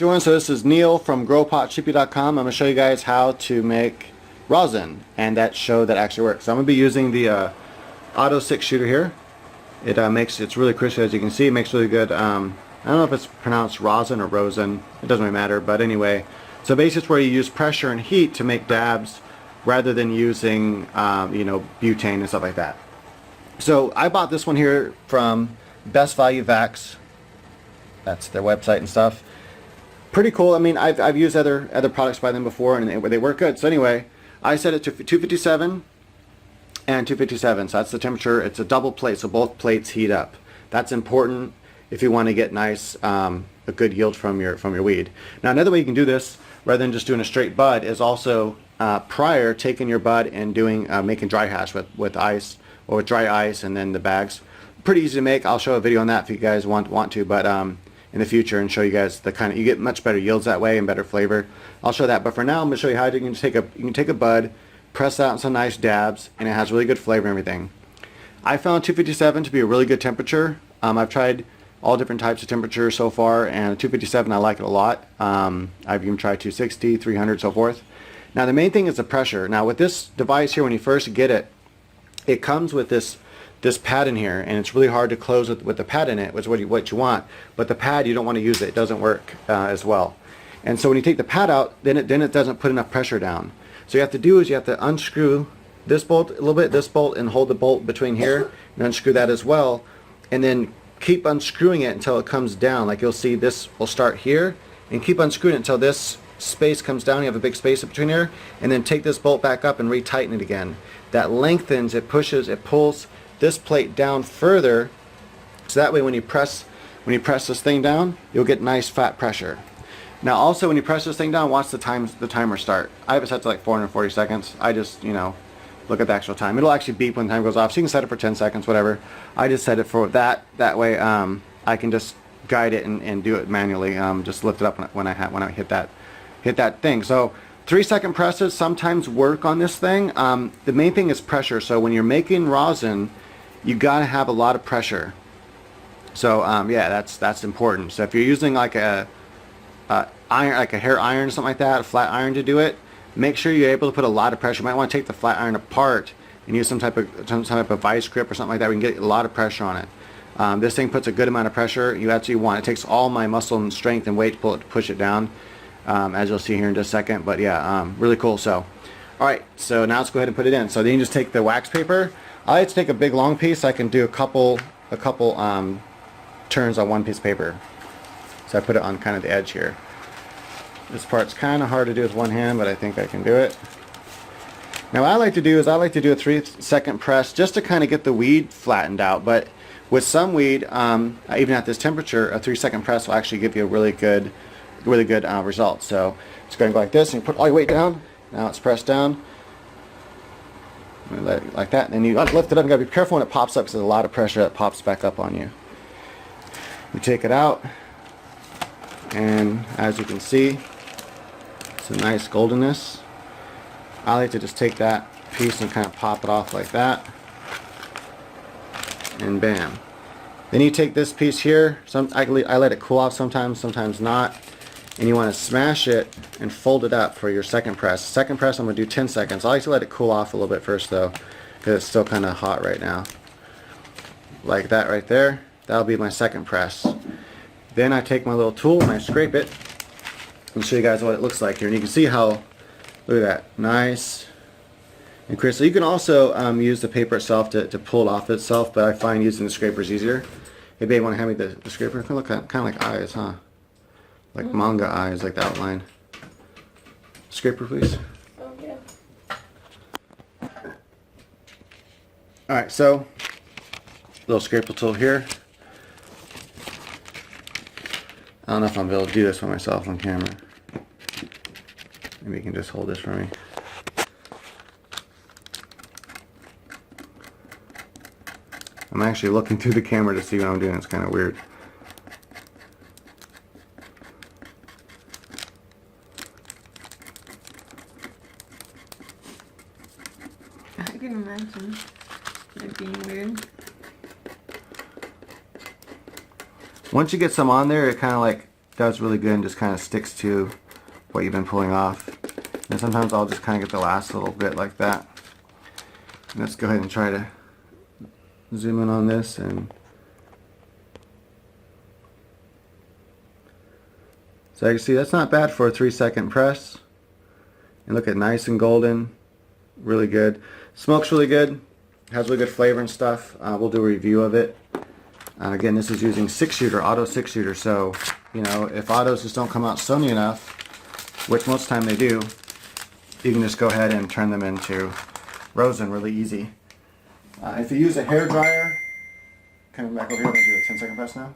Everyone, so this is Neil from growpotshippy.com. I'm going to show you guys how to make rosin, and that show that actually works. So I'm going to be using the Auto 6 shooter here. It's really crispy, as you can see. It makes really good, I don't know if it's pronounced rosin or rosin, it doesn't really matter, but anyway. So basically it's where you use pressure and heat to make dabs rather than using butane and stuff like that. So I bought this one here from Best Value Vax. That's their website and stuff. Pretty cool. I mean, I've used other products by them before, and they work good. So anyway, I set it to 257 and 257. So that's the temperature. It's a double plate, so both plates heat up. That's important if you want to get nice, a good yield from your weed. Now another way you can do this, rather than just doing a straight bud, is also prior taking your bud and doing making dry hash with ice or with dry ice, and then the bags. Pretty easy to make. I'll show a video on that if you guys want to, but in the future, and show you guys the kind of, you get much better yields that way and better flavor. I'll show that, but for now I'm going to show you how you can take a bud, press out in some nice dabs, and it has really good flavor and everything. I found 257 to be a really good temperature. I've tried all different types of temperatures so far, and 257 I like it a lot. I've even tried 260, 300, so forth. Now the main thing is the pressure. Now with this device here, when you first get it, it comes with this pad in here, and it's really hard to close with the pad in it, which is what you want. But the pad, you don't want to use it. It doesn't work as well. And so when you take the pad out, then it doesn't put enough pressure down. So you have to do is you have to unscrew this bolt a little bit, this bolt, and hold the bolt between here, and unscrew that as well. And then keep unscrewing it until it comes down. Like you'll see, this will start here, and keep unscrewing it until this space comes down. You have a big space in between here, and then take this bolt back up and retighten it again. That lengthens, it pushes, it pulls this plate down further, so that way when you press this thing down, you'll get nice fat pressure. Now also when you press this thing down, watch the timer start. I have it set to like 440 seconds. I just look at the actual time. It'll actually beep when the time goes off, so you can set it for 10 seconds, whatever. I just set it for that way I can just guide it and do it manually. Just lift it up when I hit that thing. So 3-second presses sometimes work on this thing. The main thing is pressure. So when you're making rosin, you gotta have a lot of pressure. So yeah, that's important. So if you're using like a iron, like a hair iron or something like that, a flat iron to do it, make sure you're able to put a lot of pressure. You might want to take the flat iron apart and use some type of vice grip or something like that. We can get a lot of pressure on it. This thing puts a good amount of pressure. You actually want it takes all my muscle and strength and weight to push it down, as you'll see here in just a second. But yeah, really cool. So alright, so now let's go ahead and put it in. So then you just take the wax paper. I like to take a big long piece. I can do a couple turns on one piece of paper. So I put it on kind of the edge here. This part's kind of hard to do with one hand, but I think I can do it. Now what I like to do is I like to do a 3-second press just to kind of get the weed flattened out. But with some weed, even at this temperature, a 3-second press will actually give you a really good result. So just go and go like this, and you put all your weight down. Now it's pressed down. Let it like that, and then you lift it up. You gotta be careful when it pops up because there's a lot of pressure that pops back up on you. You take it out, and as you can see, it's a nice goldenness. I like to just take that piece and kind of pop it off like that, and bam. Then you take this piece here. I let it cool off sometimes not. And you want to smash it and fold it up for your second press. Second press I'm going to do 10 seconds. I like to let it cool off a little bit first though, because it's still kind of hot right now. Like that right there. That'll be my second press. Then I take my little tool and I scrape it and show you guys what it looks like here. And you can see how, look at that, nice and crisp. So you can also use the paper itself to pull it off itself, but I find using the scraper is easier. Hey babe, want to hand me the scraper? It look kind of like eyes, huh? Like manga eyes, like the outline. Scraper, please. Okay. Alright, so little scraper tool here. I don't know if I'm able to do this for myself on camera. Maybe you can just hold this for me. I'm actually looking through the camera to see what I'm doing. It's kind of weird. I can imagine it being weird. Once you get some on there, it kind of like does really good and just kind of sticks to what you've been pulling off. And sometimes I'll just kind of get the last little bit like that. And let's go ahead and try to zoom in on this. And so you can see that's not bad for a 3-second press. And look at nice and golden, really good. Smokes really good, has really good flavor and stuff. We'll do a review of it. Again, this is using 6-shooter, auto 6-shooter. So, you know, if autos just don't come out sony enough, which most of the time they do, you can just go ahead and turn them into rosin really easy. If you use a hair dryer, coming back over here, I'm going to do a 10-second press now.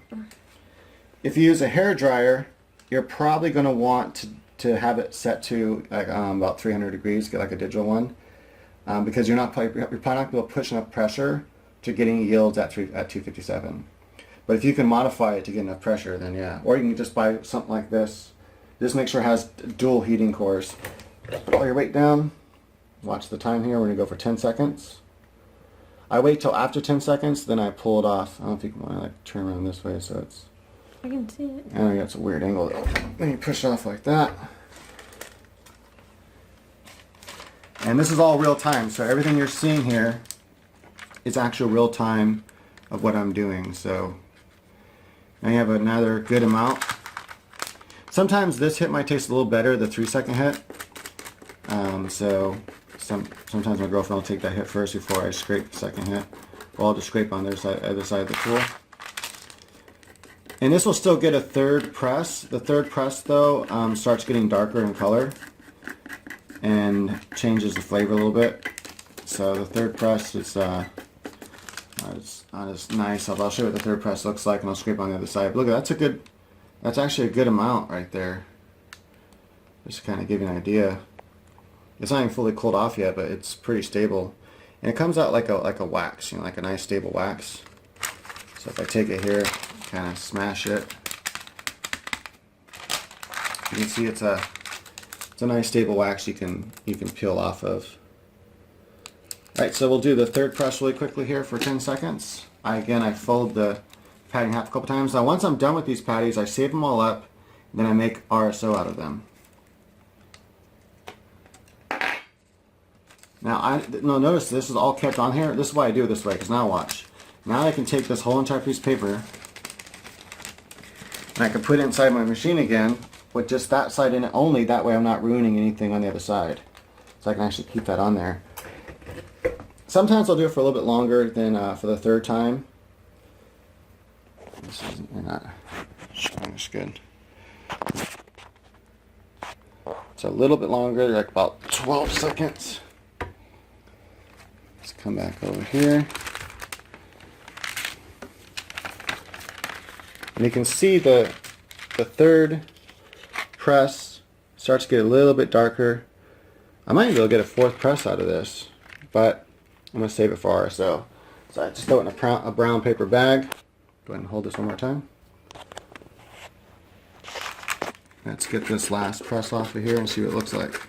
If you use a hair dryer, you're probably going to want to have it set to like about 300 degrees, get like a digital one, because you're probably not going to be able to push enough pressure to getting yields at 257. But if you can modify it to get enough pressure, then yeah. Or you can just buy something like this. Just make sure it has dual heating cores. Put all your weight down. Watch the time here. We're going to go for 10 seconds. I wait till after 10 seconds, then I pull it off. I don't know if you can want to like turn around this way so it's... I can see it. I know that's a weird angle though. Then you push it off like that. And this is all real time, so everything you're seeing here is actual real time of what I'm doing. So now you have another good amount. Sometimes this hit might taste a little better, the 3-second hit. Sometimes my girlfriend will take that hit first before I scrape the second hit. Or I'll just scrape on the other side of the tool. And this will still get a third press. The third press though starts getting darker in color and changes the flavor a little bit. So the third press is not as nice. I'll show you what the third press looks like and I'll scrape on the other side. But look, that's actually a good amount right there. Just to kind of give you an idea. It's not even fully cooled off yet, but it's pretty stable. And it comes out like a wax, you know, like a nice stable wax. So if I take it here, kind of smash it, you can see it's a nice stable wax you can peel off of. Alright, so we'll do the third press really quickly here for 10 seconds. I fold the patty in half a couple times. Now once I'm done with these patties, I save them all up, and then I make RSO out of them. Now notice this is all kept on here. This is why I do it this way, because now watch. Now I can take this whole entire piece of paper and I can put it inside my machine again with just that side in it only. That way I'm not ruining anything on the other side. So I can actually keep that on there. Sometimes I'll do it for a little bit longer than for the third time. This isn't not showing us good. It's a little bit longer, like about 12 seconds. Let's come back over here. And you can see the third press starts to get a little bit darker. I might be able to get a fourth press out of this, but I'm going to save it for RSO. So I just throw it in a brown paper bag. Go ahead and hold this one more time. Let's get this last press off of here and see what it looks like.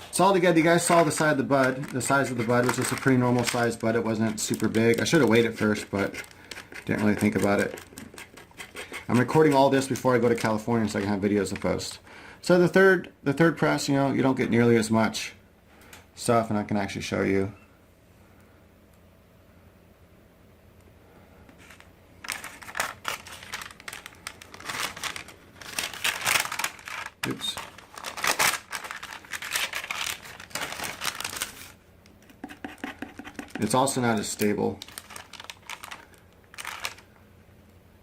It's all together. You guys saw the side of the bud. The size of the bud was just a pretty normal sized bud. It wasn't super big. I should have weighed it first, but didn't really think about it. I'm recording all this before I go to California so I can have videos to post. So the third press, you know, you don't get nearly as much stuff, and I can actually show you. Oops. It's also not as stable.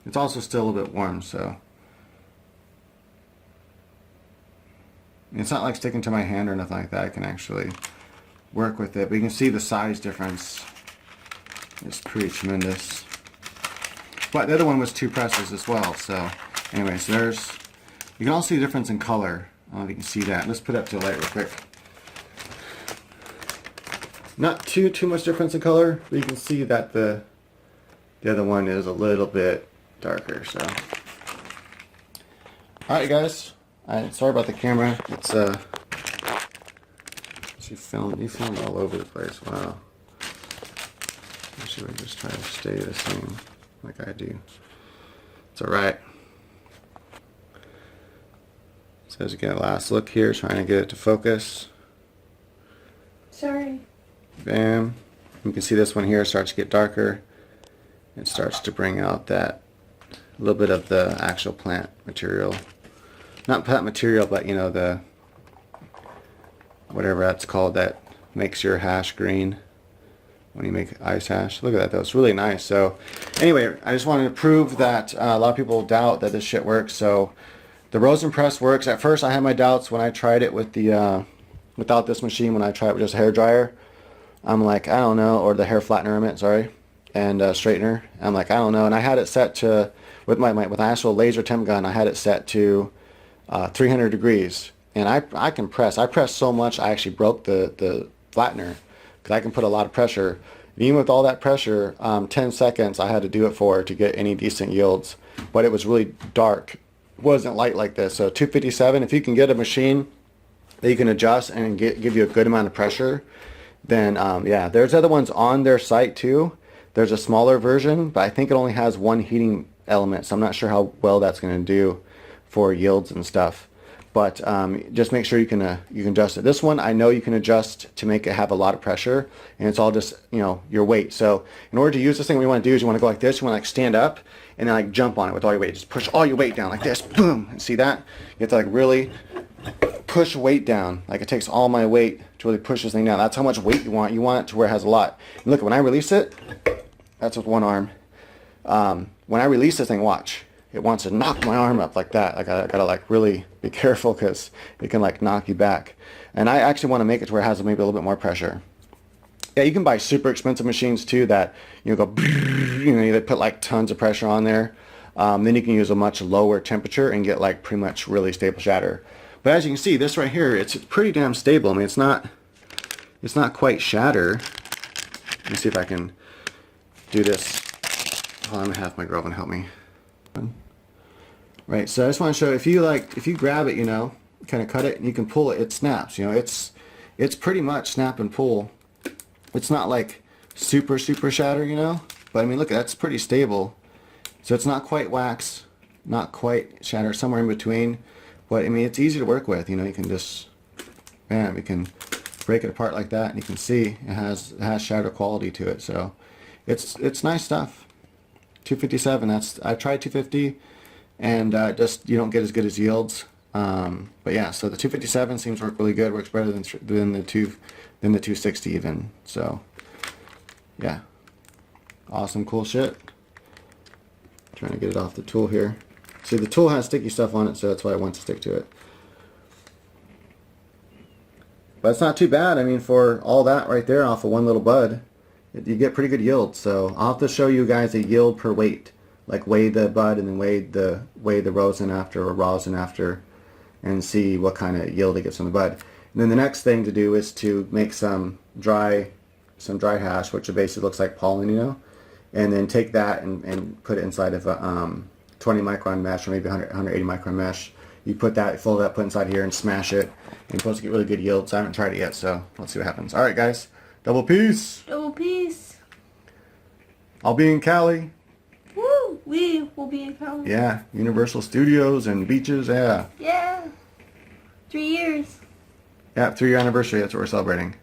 It's also still a little bit warm, so it's not like sticking to my hand or nothing like that. I can actually work with it, but you can see the size difference is pretty tremendous. But the other one was 2 presses as well, so anyways, you can also see the difference in color. I don't know if you can see that. Let's put it up to the light real quick. Not too much difference in color, but you can see that the other one is a little bit darker. So, all right, guys. Sorry about the camera. It's you film all over the place. Wow. I should just try to stay the same like I do. It's alright. So as you get a last look here, trying to get it to focus. Sorry. Bam. You can see this one here starts to get darker. It starts to bring out that little bit of the actual plant material. Not plant material, but you know, the whatever that's called that makes your hash green when you make ice hash. Look at that though, it's really nice. So anyway, I just wanted to prove that a lot of people doubt that this shit works. So the Rosin press works. At first I had my doubts when I tried it with the without this machine. When I tried it with just a hair dryer, I'm like, I don't know, or the hair flattener I meant, sorry, and straightener. I'm like, I don't know. And I had it set to, with my with an actual laser temp gun, I had it set to 300 degrees. And I can press. I pressed so much I actually broke the flattener, because I can put a lot of pressure. And even with all that pressure, 10 seconds I had to do it for to get any decent yields. But it was really dark. It wasn't light like this. So 257, if you can get a machine that you can adjust and give you a good amount of pressure, then yeah, there's other ones on their site too. There's a smaller version, but I think it only has one heating element, so I'm not sure how well that's going to do for yields and stuff. But just make sure you can adjust it. This one I know you can adjust to make it have a lot of pressure, and it's all just, you know, your weight. So in order to use this thing, what you want to do is you want to go like this. You want to like stand up and then like jump on it with all your weight. Just push all your weight down like this. Boom! And see that? You have to like really push weight down. Like it takes all my weight to really push this thing down. That's how much weight you want. You want it to where it has a lot. And look, when I release it, that's with one arm. When I release this thing, watch. It wants to knock my arm up like that. Like I gotta like really be careful, because it can like knock you back. And I actually want to make it to where it has maybe a little bit more pressure. Yeah, you can buy super expensive machines too that, you know, go, you know, they put like tons of pressure on there. Then you can use a much lower temperature and get like pretty much really stable shatter. But as you can see, this right here, it's pretty damn stable. I mean, it's not quite shatter. Let me see if I can do this. Hold on, I'm gonna have my girlfriend help me. Right, so I just want to show, if you grab it, you know, kind of cut it and you can pull it, it snaps. You know, it's pretty much snap and pull. It's not like super shatter, you know, but I mean, look, that's pretty stable. So it's not quite wax, not quite shatter, somewhere in between. But I mean, it's easy to work with. You know, you can just, bam, you can break it apart like that, and you can see it has shatter quality to it. So it's nice stuff. 257. I tried 250, and just you don't get as good as yields. But yeah, so the 257 seems to work really good. Works better than the 260 even. So yeah, awesome, cool shit. Trying to get it off the tool here. See, the tool has sticky stuff on it, so that's why I want to stick to it. But it's not too bad. I mean, for all that right there off of one little bud, you get pretty good yield. So I'll have to show you guys a yield per weight, like weigh the bud and then weigh the rosin after, or rosin after, and see what kind of yield it gets from the bud. And then the next thing to do is to make some dry hash, which basically looks like pollen, you know, and then take that and put it inside of a 20 micron mesh, or maybe 180 micron mesh. You put that, fold that, put inside here, and smash it. And you're supposed to get really good yields. I haven't tried it yet, so let's see what happens. All right, guys, double peace. Double peace. I'll be in Cali. Woo! We will be in Cali. Yeah, Universal Studios and beaches. Yeah. Yeah. 3 years. Yeah, 3-year anniversary. That's what we're celebrating.